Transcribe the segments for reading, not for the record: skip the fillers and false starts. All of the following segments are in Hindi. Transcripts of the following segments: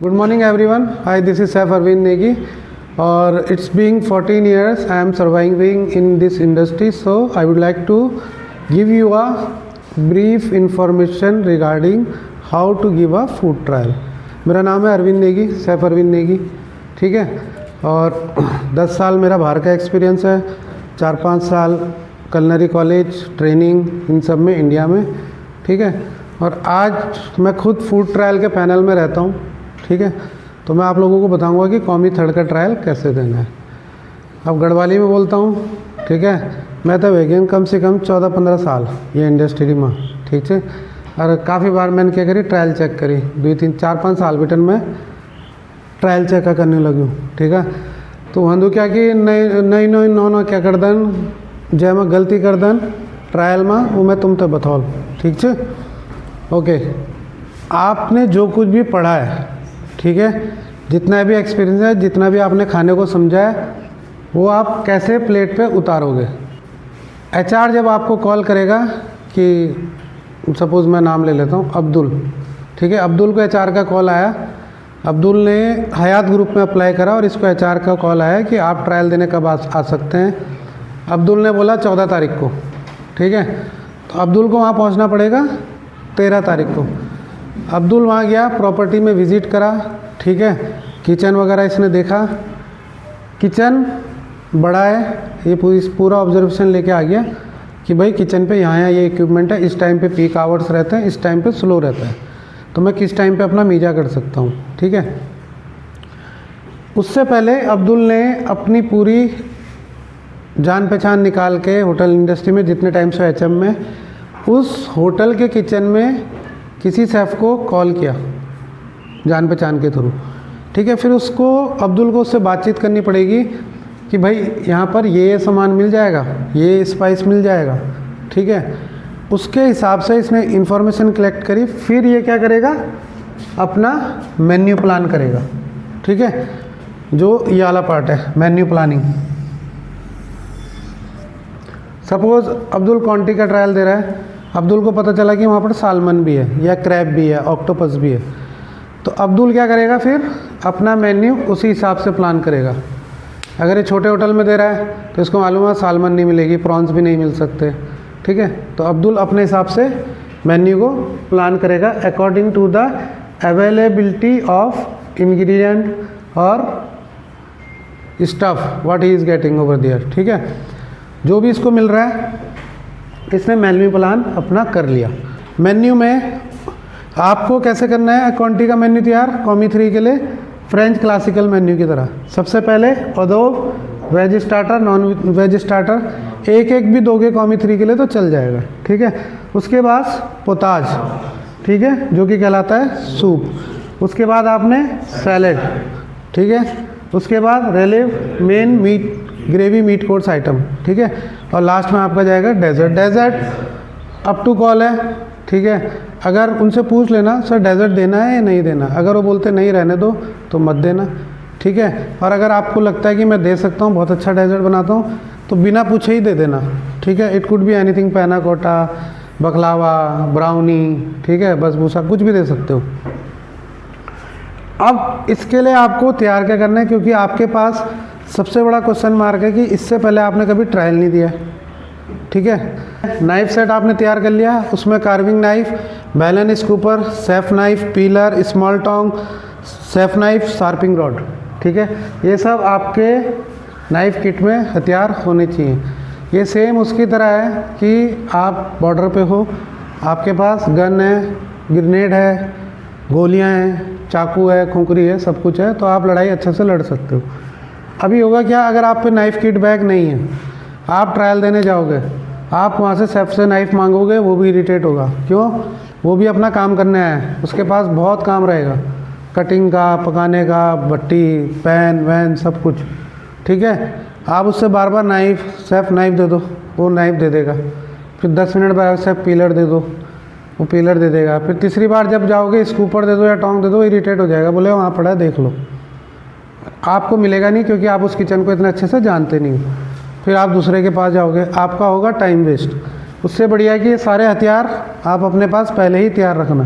Good morning everyone. Hi, this is Saif Arvind Negi. Or it's been 14 years I am surviving in this industry, so I would like to give you a brief information regarding how to give a food trial. मेरा नाम है अरविंद नेगी, सैफ अरविंद नेगी, ठीक है। और 10 साल मेरा बाहर का एक्सपीरियंस है, 4-5 साल कलनरी कॉलेज ट्रेनिंग इन सब में इंडिया में, ठीक है। और आज मैं खुद फूड ट्रायल के पैनल में रहता हूँ, ठीक है। तो मैं आप लोगों को बताऊंगा कि कौमी थर्ड का ट्रायल कैसे देना है। अब गढ़वाली में बोलता हूँ, ठीक है। मैं तो वेगन कम से कम 14-15 साल ये इंडस्ट्री में, ठीक है। और काफ़ी बार मैंने क्या करी, ट्रायल चेक करी, 2-3-4-5 साल बेटन में ट्रायल चेक करने लगी हूँ, ठीक है। तो वहाँ क्या कि नई नो क्या कर दन, जय मैं गलती कर दन ट्रायल में, वो मैं तुम तो बताओ, ठीक है। ओके, आपने जो कुछ भी पढ़ा है, ठीक है, जितना भी एक्सपीरियंस है, जितना भी आपने खाने को समझा है, वो आप कैसे प्लेट पे उतारोगे। एचआर जब आपको कॉल करेगा कि सपोज़ मैं नाम ले लेता हूँ अब्दुल, ठीक है। अब्दुल को एचआर का कॉल आया, अब्दुल ने हयात ग्रुप में अप्लाई करा और इसको एचआर का कॉल आया कि आप ट्रायल देने कब आ सकते हैं। अब्दुल ने बोला 14 तारीख को, ठीक है। तो अब्दुल को वहाँ पहुँचना पड़ेगा 13 तारीख को। अब्दुल वहाँ गया, प्रॉपर्टी में विज़िट करा, ठीक है। किचन वगैरह इसने देखा, किचन बड़ा है, ये पूरा ऑब्जर्वेशन लेके आ गया कि भाई किचन पे यहाँ ये इक्विपमेंट है, इस टाइम पे पीक आवर्स रहते हैं, इस टाइम पे स्लो रहता है, तो मैं किस टाइम पे अपना मीजा कर सकता हूँ, ठीक है। उससे पहले अब्दुल ने अपनी पूरी जान पहचान निकाल के होटल इंडस्ट्री में जितने टाइम से एचएम में, उस होटल के किचन में किसी शेफ़ को कॉल किया जान पहचान के थ्रू, ठीक है। फिर उसको अब्दुल को उससे बातचीत करनी पड़ेगी कि भाई यहाँ पर ये सामान मिल जाएगा, ये स्पाइस मिल जाएगा, ठीक है। उसके हिसाब से इसने इंफॉर्मेशन कलेक्ट करी, फिर ये क्या करेगा, अपना मेन्यू प्लान करेगा, ठीक है। जो ये वाला पार्ट है मेन्यू प्लानिंग। सपोज़ अब्दुल क्वांटी का ट्रायल दे रहा है, अब्दुल को पता चला कि वहाँ पर सालमन भी है या क्रैब भी है, ऑक्टोपस भी है, तो अब्दुल क्या करेगा, फिर अपना मेन्यू उसी हिसाब से प्लान करेगा। अगर ये छोटे होटल में दे रहा है तो इसको मालूम है सालमन नहीं मिलेगी, प्रॉन्स भी नहीं मिल सकते, ठीक है। तो अब्दुल अपने हिसाब से मेन्यू को प्लान करेगा according to the availability of ingredient और stuff what he is getting over there, ठीक है। जो भी इसको मिल रहा है, इसने मेन्यू प्लान अपना कर लिया। मेन्यू में आपको कैसे करना है क्वांटी का मेन्यू तैयार कॉमी 3 के लिए, फ्रेंच क्लासिकल मेन्यू की तरह। सबसे पहले अदोब, veg starter, non veg starter, एक भी दोगे कॉमी 3 के लिए तो चल जाएगा, ठीक है। उसके बाद पोताज, ठीक है, जो कि कहलाता है सूप। उसके बाद आपने सैलेड, ठीक है। उसके बाद रेलिव, main meat gravy meat course item, ठीक है। और लास्ट में आपका जाएगा dessert. Dessert up to call है, ठीक है। अगर उनसे पूछ लेना सर डेजर्ट देना है या नहीं देना, अगर वो बोलते नहीं रहने दो तो मत देना, ठीक है। और अगर आपको लगता है कि मैं दे सकता हूँ, बहुत अच्छा डेजर्ट बनाता हूँ, तो बिना पूछे ही दे देना, ठीक है। इट कुड बी एनीथिंग, पैना कोटा, बकलावा, ब्राउनी, ठीक है, बसबूसा, कुछ भी दे सकते हो। अब इसके लिए आपको तैयार क्या करना है, क्योंकि आपके पास सबसे बड़ा क्वेश्चन मार्क है कि इससे पहले आपने कभी ट्रायल नहीं दिया, ठीक है। नाइफ सेट आपने तैयार कर लिया, उसमें carving knife, baller scooper, chef knife, peeler, small tong, chef knife, sharpening rod, ठीक है। ये सब आपके नाइफ किट में हथियार होने चाहिए। ये सेम उसकी तरह है कि आप बॉर्डर पे हो, आपके पास गन है, ग्रेनेड है, गोलियां हैं, चाकू है, खुंकरी है, सब कुछ है, तो आप लड़ाई अच्छे से लड़ सकते हो। अभी होगा क्या, अगर आप पे नाइफ किट बैग नहीं है, आप ट्रायल देने जाओगे, आप वहाँ से सेफ से नाइफ मांगोगे, वो भी इरिटेट होगा। क्यों? वो भी अपना काम करने आया है, उसके पास बहुत काम रहेगा, कटिंग का, पकाने का, भट्टी, पैन वैन सब कुछ, ठीक है। आप उससे बार बार नाइफ, सेफ नाइफ दे दो, वो नाइफ दे देगा। फिर 10 मिनट बाद सेफ पीलर दे दो, वो पीलर दे देगा। फिर तीसरी बार जब जाओगे स्कूपर दे दो या टोंग दे दो, इरिटेट हो जाएगा, बोले वहाँ पड़ा है देख लो। आपको मिलेगा नहीं, क्योंकि आप उस किचन को इतने अच्छे से जानते नहीं हो। फिर आप दूसरे के पास जाओगे, आपका होगा टाइम वेस्ट। उससे बढ़िया कि ये सारे हथियार आप अपने पास पहले ही तैयार रखना।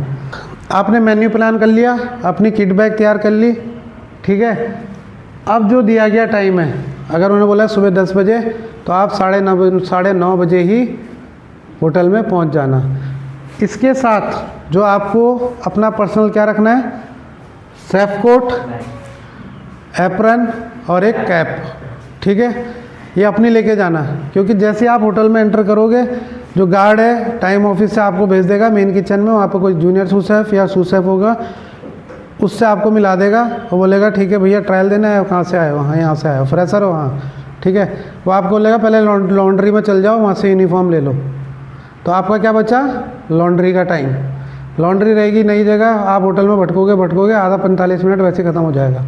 आपने मेन्यू प्लान कर लिया, अपनी किट बैग तैयार कर ली, ठीक है। अब जो दिया गया टाइम है, अगर उन्होंने बोला सुबह 10 बजे तो आप 9:30 बजे ही होटल में पहुंच जाना। इसके साथ जो आपको अपना पर्सनल क्या रखना है, सेफ कोट, एप्रन और एक कैप, ठीक है, ये अपनी लेके जाना। क्योंकि जैसे आप होटल में एंटर करोगे, जो गार्ड है टाइम ऑफिस से आपको भेज देगा मेन किचन में, वहाँ पर कोई जूनियर सूसेफ या सूसेफ होगा, उससे आपको मिला देगा। वो बोलेगा ठीक है भैया ट्रायल देना है, कहाँ से आए हो, हाँ यहाँ से आए हो, फ्रेशर हो, हाँ ठीक है। वो आपको बोलेगा पहले लॉन्ड्री में चल जाओ, वहाँ से यूनिफॉर्म ले लो। तो आपका क्या बचा, लॉन्ड्री का टाइम। लॉन्ड्री रहेगी नई जगह, आप होटल में भटकोगे आधा 45 मिनट वैसे ख़त्म हो जाएगा,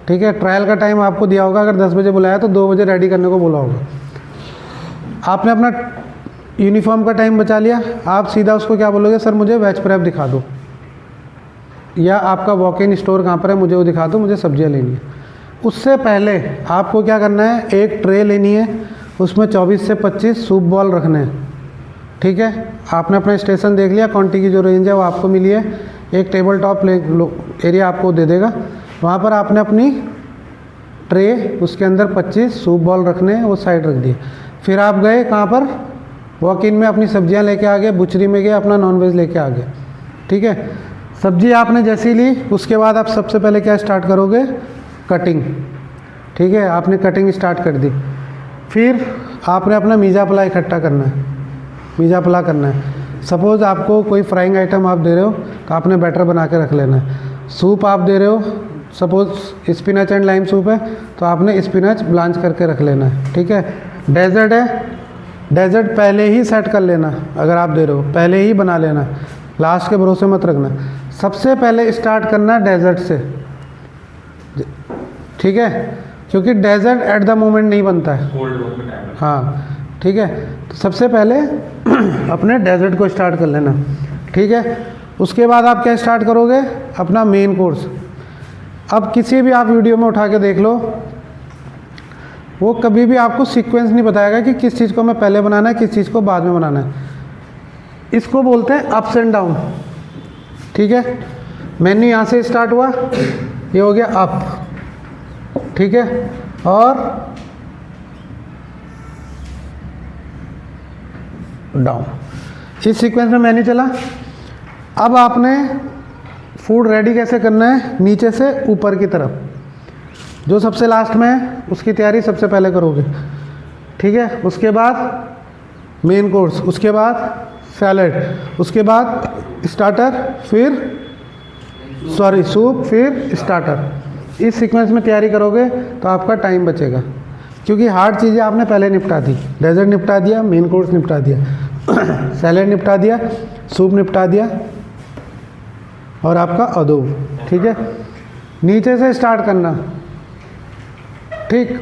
ठीक है। ट्रायल का टाइम आपको दिया होगा, अगर 10 बजे बुलाया तो 2 बजे रेडी करने को बोला होगा। आपने अपना यूनिफॉर्म का टाइम बचा लिया, आप सीधा उसको क्या बोलोगे, सर मुझे वेज प्रेप दिखा दो, या आपका वॉक इन स्टोर कहाँ पर है मुझे वो दिखा दो, मुझे सब्जियाँ लेनी है। उससे पहले आपको क्या करना है, एक ट्रे लेनी है, उसमें 24 से 25 सूप बॉल रखने हैं, ठीक है। आपने अपना स्टेशन देख लिया, क्वांटिटी की जो रेंज है वो आपको मिली है, एक टेबल टॉप एरिया आपको दे देगा, वहाँ पर आपने अपनी ट्रे, उसके अंदर 25 सूप बॉल रखने हैं, वो साइड रख दिए। फिर आप गए कहाँ पर, वॉक इन में अपनी सब्जियाँ लेके आ गए, बुचरी में गए अपना नॉनवेज लेके आ गए, ठीक है। सब्जी आपने जैसी ली, उसके बाद आप सबसे पहले क्या स्टार्ट करोगे, कटिंग, ठीक है। आपने कटिंग स्टार्ट कर दी। फिर आपने अपना मीजा पला इकट्ठा करना है, मीजा पला करना है। सपोज़ आपको कोई फ्राइंग आइटम आप दे रहे हो तो आपने बैटर बना के रख लेना है। सूप आप दे रहे हो, suppose spinach and lime soup है तो आपने स्पिनच ब्लांच करके रख लेना है, ठीक है। डेजर्ट है, डेजर्ट पहले ही सेट कर लेना, अगर आप दे रहे हो पहले ही बना लेना, लास्ट के भरोसे मत रखना। सबसे पहले स्टार्ट करना डेजर्ट से, ठीक है, क्योंकि डेजर्ट एट द मोमेंट नहीं बनता है, हाँ ठीक है। तो सबसे पहले अपने डेजर्ट को स्टार्ट कर लेना, ठीक है। उसके बाद आप क्या स्टार्ट करोगे, अपना मेन कोर्स। अब किसी भी आप वीडियो में उठा के देख लो, वो कभी भी आपको सीक्वेंस नहीं बताएगा कि किस चीज़ को हमें पहले बनाना है, किस चीज़ को बाद में बनाना है। इसको बोलते हैं अप्स एंड डाउन, ठीक है। मेन्यू यहाँ से स्टार्ट हुआ, ये हो गया अप, ठीक है, और डाउन, इस सीक्वेंस में मेन्यू चला। अब आपने फूड रेडी कैसे करना है, नीचे से ऊपर की तरफ, जो सबसे लास्ट में है उसकी तैयारी सबसे पहले करोगे, ठीक है। उसके बाद मेन कोर्स, उसके बाद सैलड, उसके बाद स्टार्टर, फिर सूप, फिर स्टार्टर। इस सीक्वेंस में तैयारी करोगे तो आपका टाइम बचेगा, क्योंकि हार्ड चीज़ें आपने पहले निपटा दी। डेजर्ट निपटा दिया, मेन कोर्स निपटा दिया, सैलड निपटा दिया, सूप निपटा दिया, और आपका अदोब, ठीक है। नीचे से स्टार्ट करना, ठीक।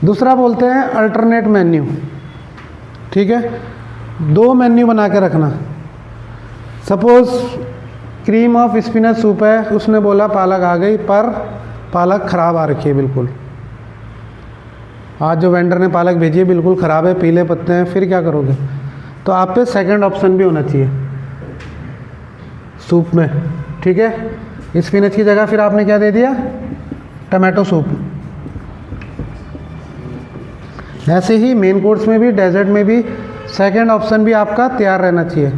दूसरा बोलते हैं अल्टरनेट मेन्यू, ठीक है। 2 मेन्यू बना के रखना। Suppose cream of spinach soup है, उसने बोला पालक आ गई, पर पालक ख़राब आ रखी है बिल्कुल। आज जो वेंडर ने पालक भेजी है बिल्कुल ख़राब है, पीले पत्ते हैं, फिर क्या करोगे। तो आप पे सेकंड ऑप्शन भी होना चाहिए सूप में, ठीक है। स्पिनच की जगह फिर आपने क्या दे दिया, टमाटो सूप। ऐसे ही मेन कोर्स में भी, डेजर्ट में भी सेकंड ऑप्शन भी आपका तैयार रहना चाहिए,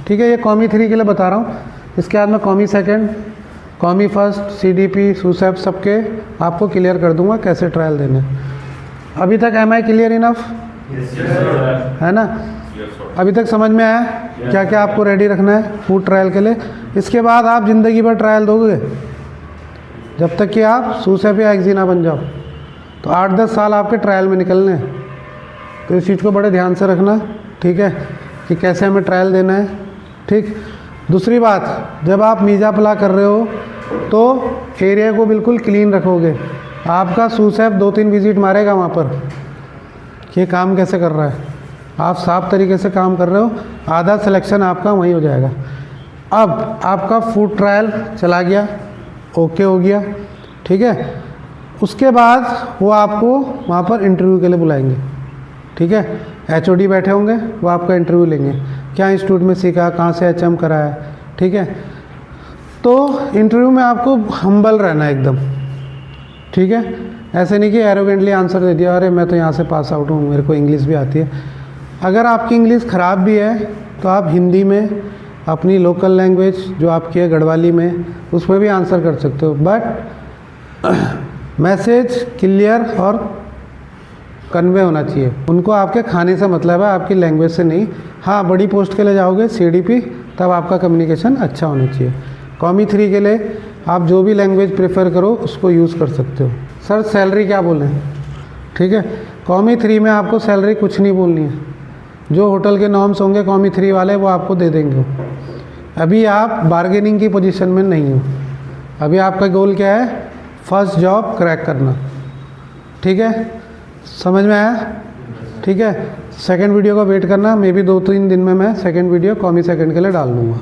ठीक है। ये कॉमी 3 के लिए बता रहा हूँ, इसके बाद मैं कॉमी सेकंड, कॉमी फर्स्ट, सीडीपी, सूसेप सबके आपको क्लियर कर दूंगा कैसे ट्रायल देने। अभी तक एम आई क्लियर इनफ है ना, अभी तक समझ में आया क्या क्या आपको रेडी रखना है फूड ट्रायल के लिए। इसके बाद आप ज़िंदगी भर ट्रायल दोगे जब तक कि आप सूसेप या एक्जी ना बन जाओ। तो 8-10 साल आपके ट्रायल में निकलने हैं, तो इस चीज़ को बड़े ध्यान से रखना, ठीक है, कि कैसे हमें ट्रायल देना है, ठीक। दूसरी बात, जब आप मीजा पला कर रहे हो तो एरिया को बिल्कुल क्लीन रखोगे। आपका सूसेप 2-3 विजिट मारेगा वहाँ पर कि ये काम कैसे कर रहा है, आप साफ तरीके से काम कर रहे हो, आधा सिलेक्शन आपका वहीं हो जाएगा। अब आपका फूड ट्रायल चला गया, ओके हो गया, ठीक है। उसके बाद वो आपको वहाँ पर इंटरव्यू के लिए बुलाएंगे, ठीक है। एचओडी बैठे होंगे, वो आपका इंटरव्यू लेंगे, क्या इंस्टीट्यूट में सीखा, कहाँ से एचएम करा है, ठीक है। तो इंटरव्यू में आपको हम्बल रहना है एकदम, ठीक है। ऐसे नहीं कि एरोगेंटली आंसर दे दिया, अरे मैं तो यहाँ से पास आउट हूँ, मेरे को इंग्लिश भी आती है। अगर आपकी इंग्लिश ख़राब भी है तो आप हिंदी में, अपनी लोकल लैंग्वेज जो आपकी है गढ़वाली में, उसमें भी आंसर कर सकते हो, बट मैसेज क्लियर और कन्वे होना चाहिए। उनको आपके खाने से मतलब है, आपकी लैंग्वेज से नहीं। हाँ, बड़ी पोस्ट के लिए जाओगे CDP, तब आपका कम्युनिकेशन अच्छा होना चाहिए। कॉमी 3 के लिए आप जो भी लैंग्वेज प्रेफर करो उसको यूज़ कर सकते हो। सर सैलरी क्या बोलें, ठीक है। कॉमी 3 में आपको सैलरी कुछ नहीं बोलनी है, जो होटल के नॉर्म्स होंगे कॉमी 3 वाले वो आपको दे देंगे। अभी आप बार्गेनिंग की पोजीशन में नहीं हो, अभी आपका गोल क्या है, फर्स्ट जॉब क्रैक करना, ठीक है। समझ में आया, ठीक है। सेकंड वीडियो का वेट करना, मे बी 2-3 दिन में मैं सेकंड वीडियो कॉमी सेकंड के लिए डाल दूँगा।